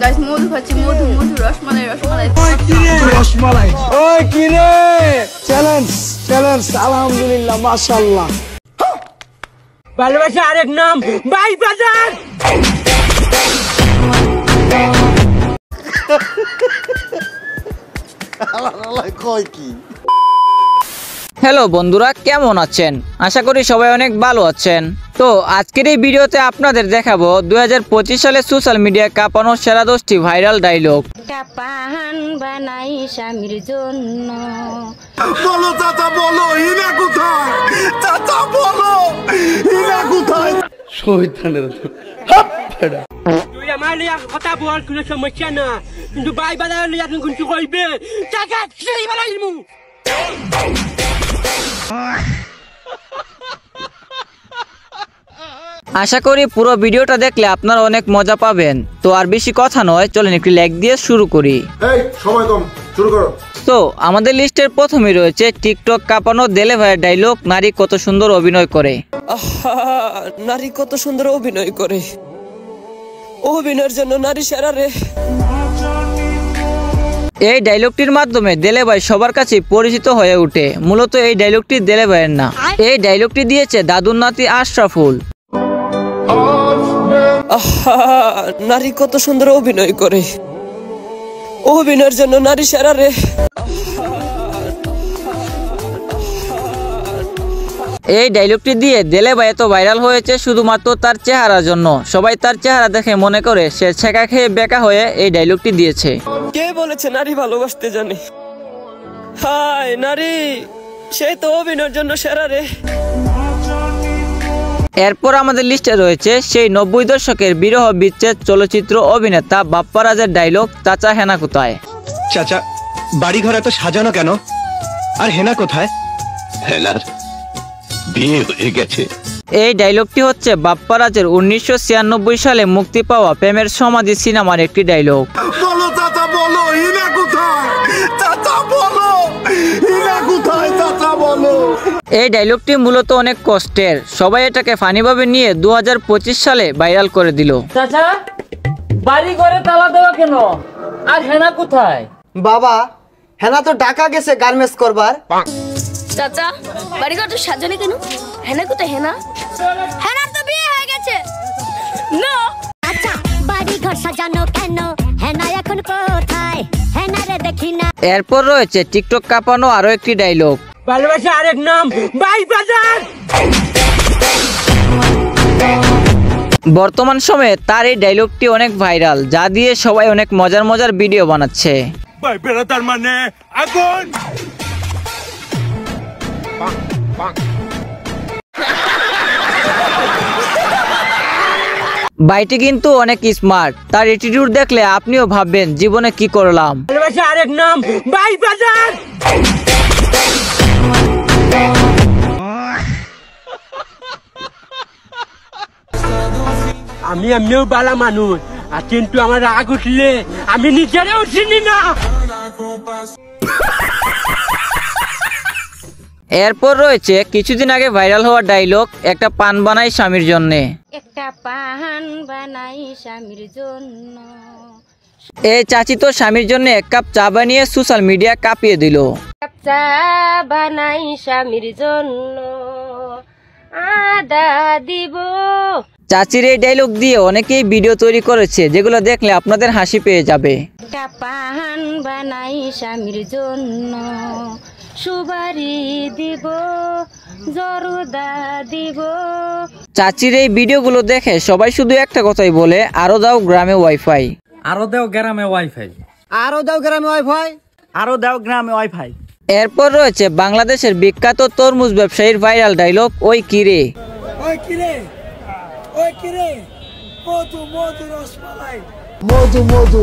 Guys মধু খাচ্ছি, মধু মধু রসমালাই রসমালাই। ওই কি রে রসমালাই, ওই কি রে চ্যালেঞ্জ চ্যালেঞ্জ। আলহামদুলিল্লাহ মাশাআল্লাহ। ভালোবাসা আরেক নাম ভাই বাজার। কই কি? হ্যালো বন্ধুরা, কেমন আছেন? আশা করি সবাই অনেক ভালো আছেন। তো আজকের এই ভিডিওতে আপনাদের দেখাবো 2025 সালে সোশ্যাল মিডিয়ায় কাঁপানো সেরা 10টি ভাইরাল ডায়লগ। পান বানাই স্বামীর জন্য। বলো চাচা, বলো হিনা কোথায়? চাচা বলো হিনা কোথায়? শয়তানের হাপ ফেড়া। তুই আমার লিয়া কথা বল, কোনো সমস্যা না, কিন্তু ভাই বাজার লিয়া তুমি কিছু কইবে টাকা সেই বানাইমু। আশা করি পুরো ভিডিওটা দেখলে আপনারা অনেক মজা পাবেন। তো আর বেশি কথা নয়, চলেন একটি লাইক দিয়ে শুরু করি। এই সময় কম, শুরু করো। তো আমাদের লিস্টের প্রথমেই রয়েছে টিকটক কাঁপানো দেলে ভাইয়ের ডায়লগ, নারী কত সুন্দর অভিনয় করে। নারী কত সুন্দর অভিনয় করে, অভিনয়ের জন্য নারী সেরা রে। এই ডায়লগটির মাধ্যমে দেলে ভাই সবার কাছে পরিচিত হয়ে ওঠে। মূলত এই ডায়লগটি দেলে ভাইয়ের না, এই ডায়লগটি দিয়েছে দাদুর নাতি আশরাফুল। নারী কত সুন্দর অভিনয় করে, অভিনয়ের জন্য নারী সেরা রে। এই ডায়লগটি দিয়ে দেলে ভাই এত ভাইরাল হয়েছে শুধুমাত্র তার চেহারার জন্য। সবাই তার চেহারা দেখে মনে করে সে ছেঁকা খেয়ে বেকা হয়ে এই ডায়লগটি দিয়েছে। কে বলেছে নারী ভালোবাসতে জানে? হায় নারী, সে তো অভিনয়ের জন্য সেরা রে। এরপর আমাদের লিস্টে রয়েছে সেই 90 দশকের বিরহ বিচ্ছেদ চলচ্চিত্র অভিনেতা বাপ্পা রাজের ডায়লগ, চাচা হেনা কোথায়? চাচা বাড়ি ঘর এত সাজানো কেন, আর হেনা কোথায়? হেলার বিয়ে হয়ে গেছে। এই ডায়লগটি হচ্ছে বাপ্পা রাজের 1996 সালে মুক্তি পাওয়া প্রেমের সমাধি সিনেমার একটি ডায়লগ। বলো চাচা, বলো হিনা কোথায়? চাচা বলো হিনা কোথায়? চাচা বলো। এই ডায়লগটি মূলত অনেক কষ্টের, সবাই এটাকে ফানিভাবে নিয়ে 2025 সালে ভাইরাল করে দিল। চাচা বাড়ি ঘরে তালা দেওয়া কেন, আর হেনা কোথায়? বাবা হেনা তো ঢাকা গেছে গার্মেন্টস করবার। চাচা বাড়িঘর তো সাজানি কেন? হেনা কোথায়? হেনা হেনার তো বিয়ে হয়ে গেছে। না আচ্ছা, বাড়িঘর সাজানো কেন? হেনা এখন কোথায়? হেনা রে দেখি না। এরপর রয়েছে টিকটক কাঁপানো আরো একটি ডায়লগ, ভালোবাসা আরেক নাম ভাই বাজার। বর্তমান সময়ে তার এই ডায়লগটি অনেক ভাইরাল, যা দিয়ে সবাই অনেক মজার মজার ভিডিও বানাচ্ছে। ভাই বেড়াতার মানে আগুন। ভাইটি কিন্তু অনেক স্মার্ট, তার অ্যাটিটিউড দেখলে আপনিও ভাববেন জীবনে কি করলাম। ভালোবাসা আরেক নাম ভাই বাজার। আমি এমনিও বালা মানুষ, আর কিন্তু আমার রাগ উঠলে আমি নিজেরাও চিনি না। এরপর রয়েছে কিছুদিন আগে ভাইরাল হওয়া ডায়লগ, একটা পান বানাই স্বামীর জন্য। একটা পান বানাই স্বামীর জন্য। এই চাচি তো স্বামীর জন্য এক কাপ চা বানিয়ে সোশ্যাল মিডিয়া কাঁপিয়ে দিল। চা বানাই স্বামীর জন্য, আদা দিব। চাচির এই ডায়লগ দিয়ে অনেকেই ভিডিও তৈরি করেছে, যেগুলো দেখলে আপনাদের হাসি পেয়ে যাবে। একটা পান বানাই স্বামীর জন্য, সুপারি দিব, জরদা দিব। চাচির এই ভিডিওগুলো দেখে সবাই শুধু একটা কথাই বলে, আরো দাও গ্রামে ওয়াইফাই। আরো দাও গ্রামে ওয়াইফাই, আরো দাও গ্রামে ওয়াইফাই, আরো দাও গ্রামে ওয়াইফাই। এরপর রয়েছে বাংলাদেশের বিখ্যাত তরমুজ ব্যবসায়ীর ভাইরাল ডায়লগ, ওই কিরে। ওই কি রে, ওই কি রে, মধু মধু রসমালাই, মধু মধু,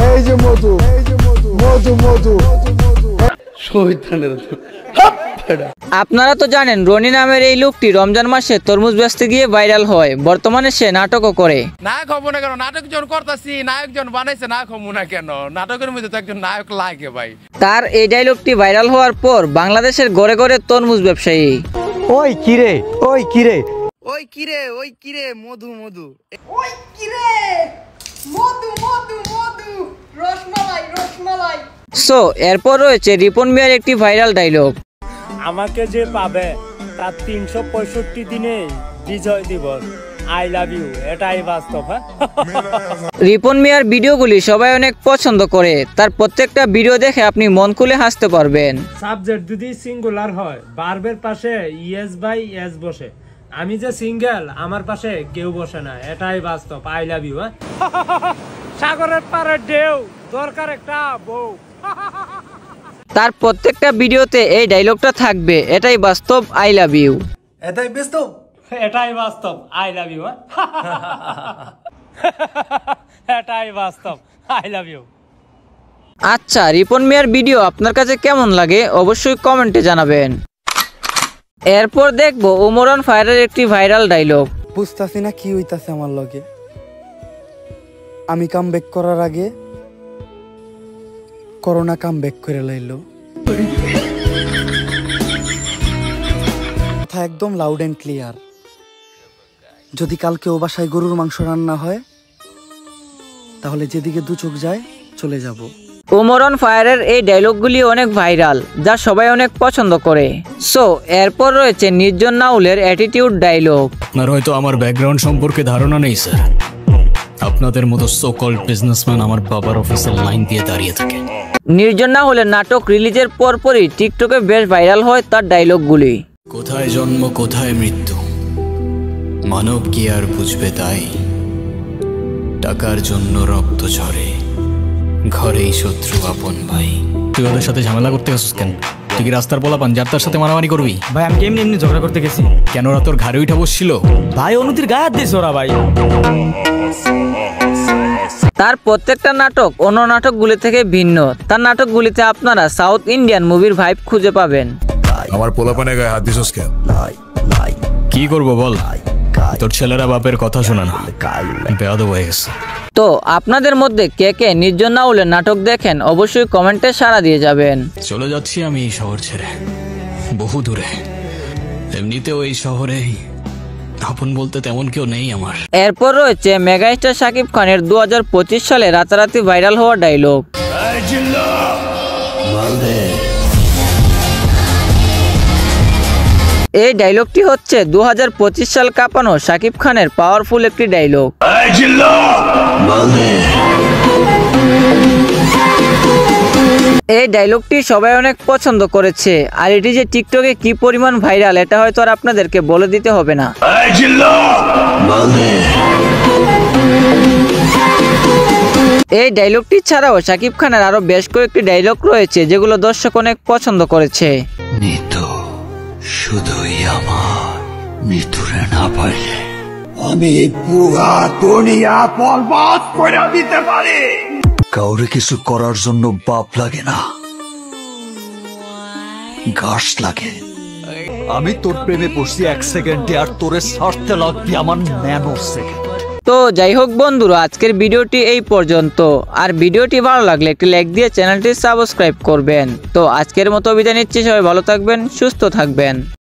এই যে মধু, মধু মধু। শয়তানের হাপ ফেড়া। আপনারা তো জানেন রনি নামের এই লোকটি রমজান মাসে তরমুজ বেচতে গিয়ে ভাইরাল হয়। বর্তমানে সে নাটকও করে। নায়ক হবো না কেন? নাটক জন করতেছি, নায়ক জন বানাইছে, নায়ক হবো না কেন? নাটকের মধ্যে তো একজন নায়ক লাগে ভাই। তার এই ডায়লগটি ভাইরাল হওয়ার পর বাংলাদেশের ঘরে ঘরে তরমুজ ব্যবসায়ী। ওই কিরে, ওই কিরে, ওই কিরে, ওই কিরে, মধু মধু, ওই কিরে, মধু মধু। সো এরপর রয়েছে রিপন মিয়ার একটি ভাইরাল ডায়লগ, আমাকে যে পাবে তার 365 দিনে বিজয় দিবস, আই লাভ ইউ, এটাই বাস্তব। রিপন মিয়ার ভিডিওগুলি সবাই অনেক পছন্দ করে, তার প্রত্যেকটা ভিডিও দেখে আপনি মন খুলে হাসতে পারবেন। সাবজেক্ট যদি সিঙ্গুলার হয়, ভার্বের পাশে ইয়েস বাই এস বসে। আমি যে সিঙ্গেল, আমার পাশে কেউ বসে না, এটাই বাস্তব, আই লাভ ইউ। সাগরের পারে ঢেউ, দরকার একটা বউ। তার প্রত্যেকটা ভিডিওতে এই ডায়লগটা থাকবে, এটাই বাস্তব, আই লাভ ইউ। এটাই বাস্তব, এটাই বাস্তব, আই লাভ ইউ। এটাই বাস্তব, আই লাভ ইউ। আচ্ছা, রিপন মিয়ার ভিডিও আপনার কাছে কেমন লাগে অবশ্যই কমেন্টে জানাবেন। এরপর দেখবো ওমরান ফায়ারের একটি ভাইরাল ডায়লগ, বুঝতাছি না কি হইতাছে আমার লগে। আমি কাম ব্যাক করার আগে করোনা কাম ব্যাক করে লাইলো। কথা একদম লাউড এন্ড ক্লিয়ার। যদি কালকে ও বাসায় গরুর মাংস রান্না হয়, তাহলে যেদিকে দু চোখ যায় চলে যাব। ওমরান ফায়ারের এই ডায়লগগুলি অনেক ভাইরাল, যা সবাই অনেক পছন্দ করে। সো এরপর রয়েছে নির্জন নাউলের অ্যাটিটিউড ডায়লগ, আপনার হয়তো আমার ব্যাকগ্রাউন্ড সম্পর্কে ধারণা নেই স্যার। আপনাদের মতো সো কল্ড বিজনেসম্যান আমার বাবার অফিসের লাইন দিয়ে দাঁড়িয়ে থাকে। নির্জন নাউলের নাটক রিলিজের পরপরই টিকটকে বেশ ভাইরাল হয় তার ডায়লগগুলি। কোথায় জন্ম কোথায় মৃত্যু, মানব কি আর বুঝবে তাই। টাকার জন্য রক্ত ঝরে, ঘরেই শত্রু আপন ভাই। তুই ওদের সাথে ঝামেলা করতে গেছিস কেন? তুই কি রাস্তার পোলা পান যার তার সাথে মারামারি করবি? ভাই আমি এমনি এমনি ঝগড়া করতে গেছি। কেন ওরা তোর ঘাড়ে উঠা বসছিল? ভাই অনুতির গায়ে হাত দিস ওরা ভাই। তার প্রত্যেকটা নাটক অন্য নাটকগুলি থেকে ভিন্ন। তার নাটকগুলিতে আপনারা সাউথ ইন্ডিয়ান মুভির ভাইব খুঁজে পাবেন। আমার পোলাপানে গায়ে হাত দিছস কেন? কি করবো বল, তোর ছেলেরা বাপের কথা শোনা না, বেয়াদব হয়ে গেছে। তো আপনাদের মধ্যে কে কে নির্জন নাউলের নাটক দেখেন অবশ্যই কমেন্টে সাড়া দিয়ে যাবেন। চলে যাচ্ছি আমি এই শহর ছেড়ে, বহু দূরে। এমনিতেও এই শহরে আপন বলতে তেমন কেউ নেই আমার। এরপর রয়েছে মেগাস্টার শাকিব খানের 2025 সালে রাতারাতি ভাইরাল হওয়া ডায়লগ, এই ডায়লগটি হচ্ছে 2025 সাল কাঁপানো শাকিব খানের পাওয়ারফুল একটি ডায়লগ। এই ডায়লগটি সবাই অনেক পছন্দ করেছে, আর এটি যে টিকটকে কি পরিমাণ ভাইরাল এটা হয়তো আর আপনাদেরকে বলে দিতে হবে না। এই ডায়লগটি ছাড়াও শাকিব খানের আরো বেশ কয়েকটি ডায়লগ রয়েছে যেগুলো দর্শক অনেক পছন্দ করেছে। শুধুই আমার মৃত্যুরে না পাইলে আমি পুরা দুনিয়া বরবাদ করে দিতে পারি। কাউরে কিছু করার জন্য বাপ লাগে না, ঘাস লাগে। আমি তোর প্রেমে পড়ছি 1 সেকেন্ডে, আর তোরে ছাড়তে লাগবে আমার ন্যানো সেকেন্ড। তো যাই হোক বন্ধুরা, আজকের ভিডিওটি এই পর্যন্ত। আর ভিডিওটি ভালো লাগলে একটি লাইক দিয়ে চ্যানেলটি সাবস্ক্রাইব করবেন। তো আজকের মতো বিদায় নিচ্ছি, সবাই ভালো থাকবেন, সুস্থ থাকবেন।